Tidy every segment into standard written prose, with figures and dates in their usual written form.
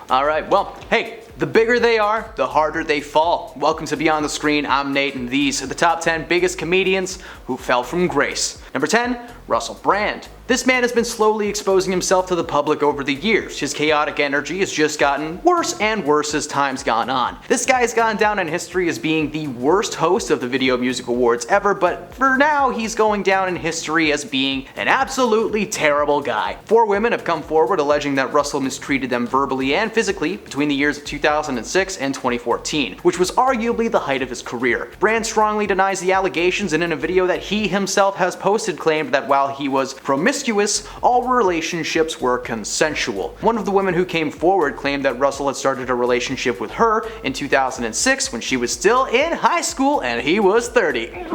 Alright, well, hey, the bigger they are, the harder they fall. Welcome to Beyond the Screen, I'm Nate, and these are the top 10 biggest comedians who fell from grace. Number 10, Russell Brand. This man has been slowly exposing himself to the public over the years. His chaotic energy has just gotten worse and worse as time's gone on. This guy has gone down in history as being the worst host of the Video Music Awards ever, but for now he's going down in history as being an absolutely terrible guy. 4 women have come forward alleging that Russell mistreated them verbally and physically between the years of 2006 and 2014, which was arguably the height of his career. Brand strongly denies the allegations, and in a video that he himself has posted claimed that while he was promiscuous, all relationships were consensual. One of the women who came forward claimed that Russell had started a relationship with her in 2006 when she was still in high school and he was 30.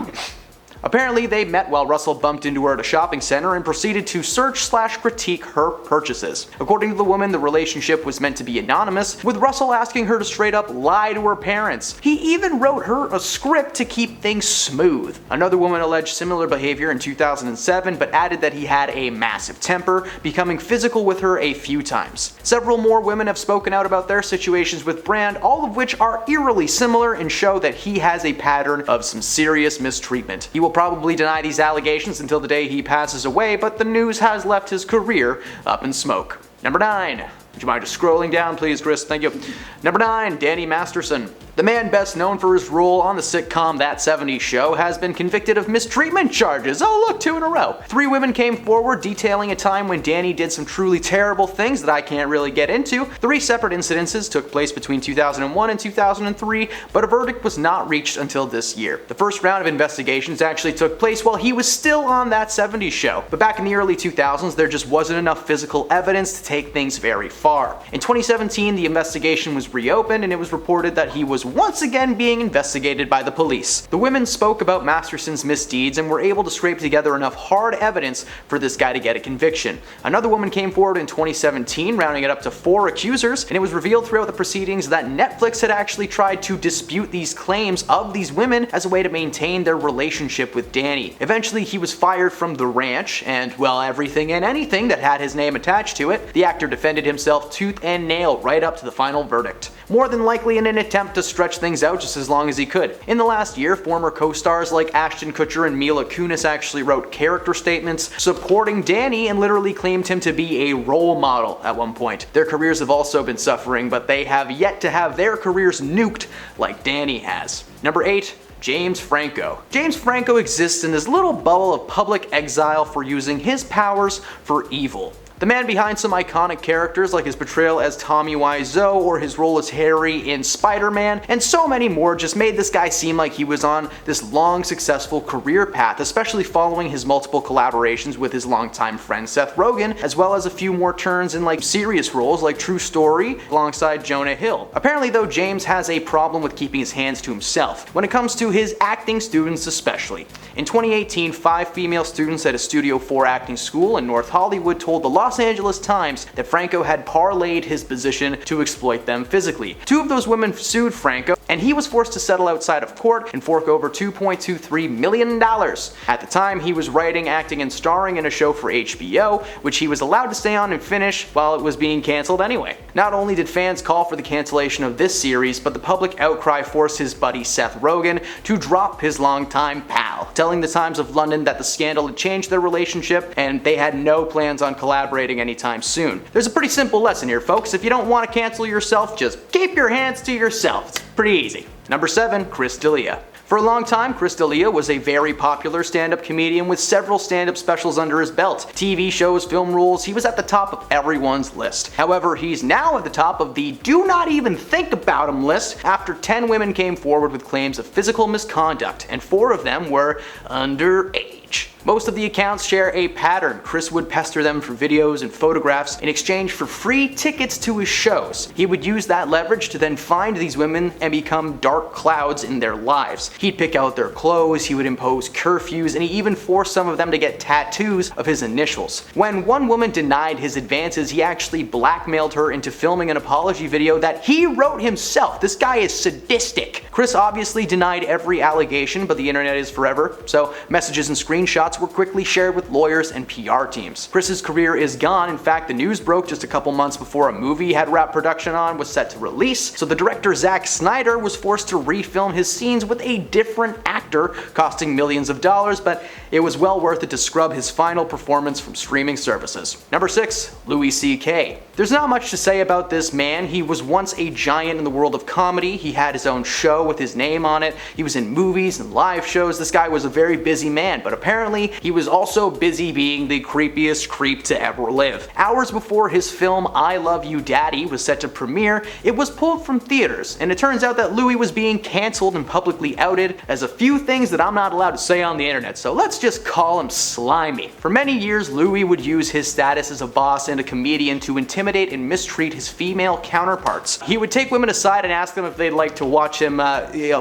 Apparently, they met while Russell bumped into her at a shopping center and proceeded to search/critique her purchases. According to the woman, the relationship was meant to be anonymous, with Russell asking her to straight up lie to her parents. He even wrote her a script to keep things smooth. Another woman alleged similar behavior in 2007, but added that he had a massive temper, becoming physical with her a few times. Several more women have spoken out about their situations with Brand, all of which are eerily similar and show that he has a pattern of some serious mistreatment. He will probably deny these allegations until the day he passes away, but the news has left his career up in smoke. Number 9. Would you mind just scrolling down, please, Chris? Thank you. Number 9, Danny Masterson. The man best known for his role on the sitcom That 70s Show has been convicted of mistreatment charges. Oh look, 2 in a row. 3 women came forward detailing a time when Danny did some truly terrible things that I can't really get into. 3 separate incidences took place between 2001 and 2003, but a verdict was not reached until this year. The first round of investigations actually took place while he was still on That 70s Show, but back in the early 2000s there just wasn't enough physical evidence to take things very far. In 2017, the investigation was reopened and it was reported that he was once again being investigated by the police. The women spoke about Masterson's misdeeds and were able to scrape together enough hard evidence for this guy to get a conviction. Another woman came forward in 2017, rounding it up to 4 accusers, and it was revealed throughout the proceedings that Netflix had actually tried to dispute these claims of these women as a way to maintain their relationship with Danny. Eventually, he was fired from the ranch, and well, everything and anything that had his name attached to it. The actor defended himself tooth and nail right up to the final verdict, more than likely in an attempt to stretch things out just as long as he could. In the last year, former co-stars like Ashton Kutcher and Mila Kunis actually wrote character statements supporting Danny and literally claimed him to be a role model at one point. Their careers have also been suffering, but they have yet to have their careers nuked like Danny has. Number 8. James Franco. James Franco exists in this little bubble of public exile for using his powers for evil. The man behind some iconic characters like his portrayal as Tommy Wiseau or his role as Harry in Spider-Man, and so many more, just made this guy seem like he was on this long, successful career path, especially following his multiple collaborations with his longtime friend Seth Rogen, as well as a few more turns in serious roles like True Story alongside Jonah Hill. Apparently though, James has a problem with keeping his hands to himself, when it comes to his acting students especially. In 2018, 5 female students at a Studio 4 acting school in North Hollywood told the Los Angeles Times that Franco had parlayed his position to exploit them physically. 2 of those women sued Franco, and he was forced to settle outside of court and fork over $2.23 million. At the time, he was writing, acting, and starring in a show for HBO, which he was allowed to stay on and finish while it was being cancelled anyway. Not only did fans call for the cancellation of this series, but the public outcry forced his buddy Seth Rogen to drop his longtime pal, telling the Times of London that the scandal had changed their relationship and they had no plans on collaborating anytime soon. There's a pretty simple lesson here, folks. If you don't want to cancel yourself, just keep your hands to yourself. It's pretty easy. Number 7, Chris D'Elia. For a long time, Chris D'Elia was a very popular stand-up comedian with several stand-up specials under his belt. TV shows, film roles, he was at the top of everyone's list. However, he's now at the top of the do not even think about him list after 10 women came forward with claims of physical misconduct, and 4 of them were underage. Most of the accounts share a pattern. Chris would pester them for videos and photographs in exchange for free tickets to his shows. He would use that leverage to then find these women and become dark clouds in their lives. He'd pick out their clothes, he would impose curfews, and he even forced some of them to get tattoos of his initials. When one woman denied his advances, he actually blackmailed her into filming an apology video that he wrote himself. This guy is sadistic. Chris obviously denied every allegation, but the internet is forever, so messages and screenshots screenshots were quickly shared with lawyers and PR teams. Chris's career is gone. In fact, the news broke just a couple months before a movie he had wrapped production on was set to release, so the director Zack Snyder was forced to refilm his scenes with a different actor, costing millions of dollars, but it was well worth it to scrub his final performance from streaming services. Number 6. Louis C.K. There's not much to say about this man. He was once a giant in the world of comedy. He had his own show with his name on it. He was in movies and live shows. This guy was a very busy man, but apparently he was also busy being the creepiest creep to ever live. Hours before his film I Love You Daddy was set to premiere, it was pulled from theaters, and it turns out that Louis was being cancelled and publicly outed as a few things that I'm not allowed to say on the internet, so let's just call him slimy. For many years, Louis would use his status as a boss and a comedian to intimidate and mistreat his female counterparts. He would take women aside and ask them if they'd like to watch him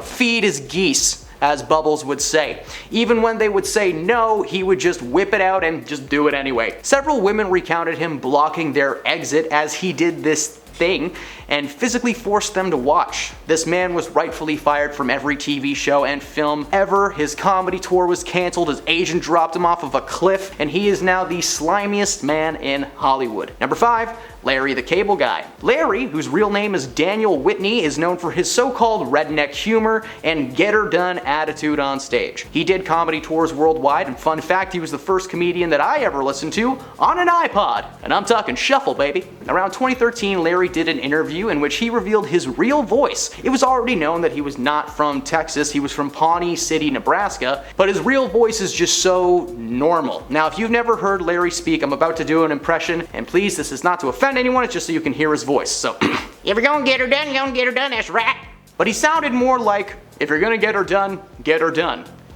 feed his geese, as Bubbles would say. Even when they would say no, he would just whip it out and just do it anyway. Several women recounted him blocking their exit as he did this thing and physically forced them to watch. This man was rightfully fired from every TV show and film ever. His comedy tour was cancelled, his agent dropped him off of a cliff, and he is now the slimiest man in Hollywood. Number 5. Larry the Cable Guy. Larry, whose real name is Daniel Whitney, is known for his so-called redneck humor and get-her-done attitude on stage. He did comedy tours worldwide, and fun fact, he was the first comedian that I ever listened to on an iPod. And I'm talking shuffle, baby. Around 2013, Larry did an interview in which he revealed his real voice. It was already known that he was not from Texas, he was from Pawnee City, Nebraska, but his real voice is just so normal. Now, if you've never heard Larry speak, I'm about to do an impression, and please, this is not to offend anyone, it's just so you can hear his voice. So, if you're gonna get her done, you're gonna get her done, that's right. But he sounded more like, if you're gonna get her done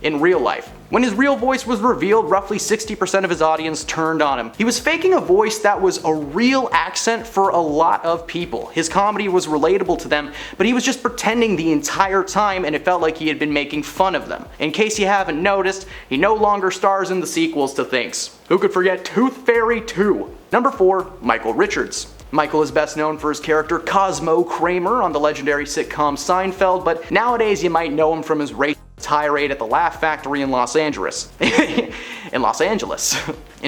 in real life. When his real voice was revealed, roughly 60% of his audience turned on him. He was faking a voice that was a real accent for a lot of people. His comedy was relatable to them, but he was just pretending the entire time, and it felt like he had been making fun of them. In case you haven't noticed, he no longer stars in the sequels to things. Who could forget Tooth Fairy 2? Number 4. Michael Richards. Michael is best known for his character Cosmo Kramer on the legendary sitcom Seinfeld, but nowadays you might know him from his racist tirade at the Laugh Factory in Los Angeles. In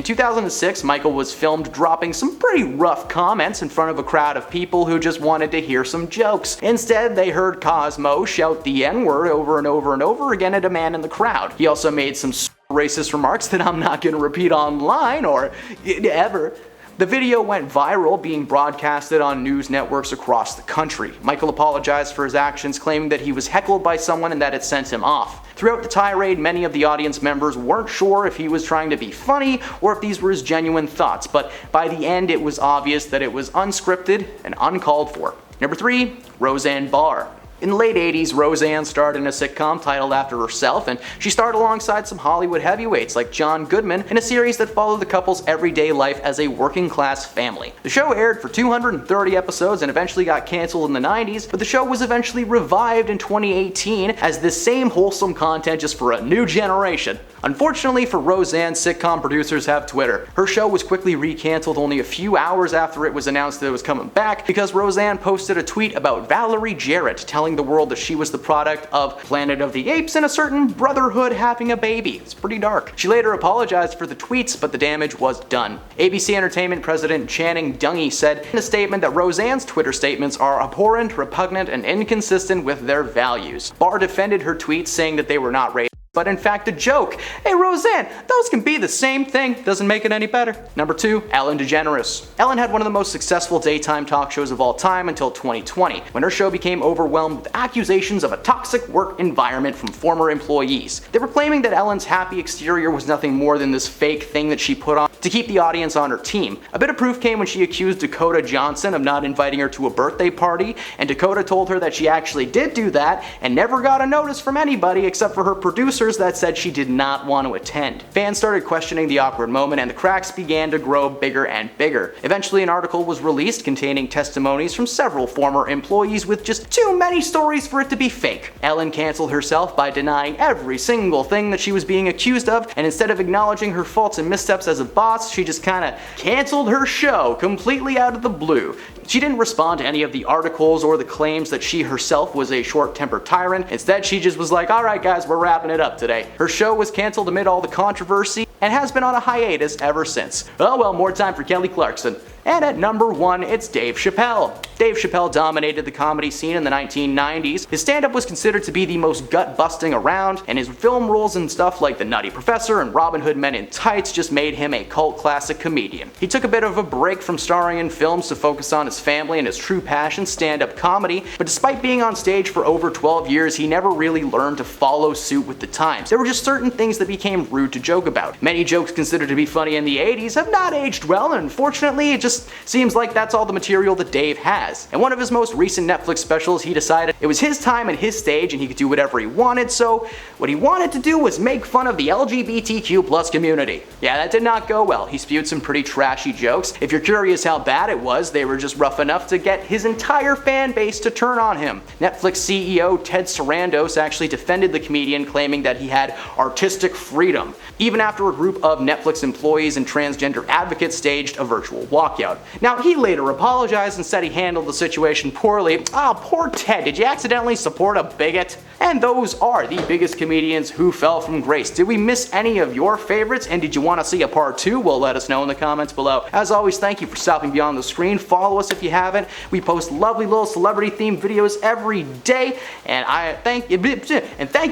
2006, Michael was filmed dropping some pretty rough comments in front of a crowd of people who just wanted to hear some jokes. Instead, they heard Cosmo shout the N-word over and over and over again at a man in the crowd. He also made some racist remarks that I'm not gonna repeat online or ever. The video went viral, being broadcasted on news networks across the country. Michael apologized for his actions, claiming that he was heckled by someone and that it sent him off. Throughout the tirade, many of the audience members weren't sure if he was trying to be funny or if these were his genuine thoughts, but by the end it was obvious that it was unscripted and uncalled for. Number 3. Roseanne Bar. In the late 80s, Roseanne starred in a sitcom titled after herself, and she starred alongside some Hollywood heavyweights like John Goodman in a series that followed the couple's everyday life as a working-class family. The show aired for 230 episodes and eventually got canceled in the 90s, but the show was eventually revived in 2018 as this same wholesome content just for a new generation. Unfortunately for Roseanne, sitcom producers have Twitter. Her show was quickly re-canceled only a few hours after it was announced that it was coming back because Roseanne posted a tweet about Valerie Jarrett telling the world that she was the product of Planet of the Apes and a certain brotherhood having a baby. It's pretty dark. She later apologized for the tweets, but the damage was done. ABC Entertainment President Channing Dungey said in a statement that Roseanne's Twitter statements are abhorrent, repugnant, and inconsistent with their values. Barr defended her tweets, saying that they were not racist, but in fact a joke. Hey Roseanne, those can be the same thing, doesn't make it any better. Number 2, Ellen DeGeneres. Ellen had one of the most successful daytime talk shows of all time until 2020, when her show became overwhelmed with accusations of a toxic work environment from former employees. They were claiming that Ellen's happy exterior was nothing more than this fake thing that she put on to keep the audience on her team. A bit of proof came when she accused Dakota Johnson of not inviting her to a birthday party, and Dakota told her that she actually did do that and never got a notice from anybody except for her producers that said she did not want to attend. Fans started questioning the awkward moment and the cracks began to grow bigger and bigger. Eventually an article was released containing testimonies from several former employees with just too many stories for it to be fake. Ellen canceled herself by denying every single thing that she was being accused of, and instead of acknowledging her faults and missteps as a boss, she just kinda canceled her show completely out of the blue. She didn't respond to any of the articles or the claims that she herself was a short-tempered tyrant. Instead, she just was like, alright guys, we're wrapping it up. up today. Her show was canceled amid all the controversy and has been on a hiatus ever since. Oh well, more time for Kelly Clarkson. And at number 1, it's Dave Chappelle. Dave Chappelle dominated the comedy scene in the 1990s. His stand-up was considered to be the most gut-busting around, and his film roles in stuff like The Nutty Professor and Robin Hood Men in Tights just made him a cult classic comedian. He took a bit of a break from starring in films to focus on his family and his true passion, stand-up comedy, but despite being on stage for over 12 years, he never really learned to follow suit with the times. There were just certain things that became rude to joke about. Many jokes considered to be funny in the 80s have not aged well, and unfortunately, it just seems like that's all the material that Dave has. In one of his most recent Netflix specials, he decided it was his time and his stage and he could do whatever he wanted, so what he wanted to do was make fun of the LGBTQ+ community. Yeah, that did not go well. He spewed some pretty trashy jokes. If you're curious how bad it was, they were just rough enough to get his entire fan base to turn on him. Netflix CEO Ted Sarandos actually defended the comedian, claiming that he had artistic freedom, even after a group of Netflix employees and transgender advocates staged a virtual walkout. Now, he later apologized and said he handled the situation poorly. Oh, poor Ted, did you accidentally support a bigot? And those are the biggest comedians who fell from grace. Did we miss any of your favorites, and did you want to see a part 2? Well, let us know in the comments below. As always, thank you for stopping beyond the screen. Follow us if you haven't. We post lovely little celebrity-themed videos every day, and thank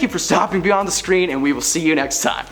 you for stopping beyond the screen, and we will see you next time.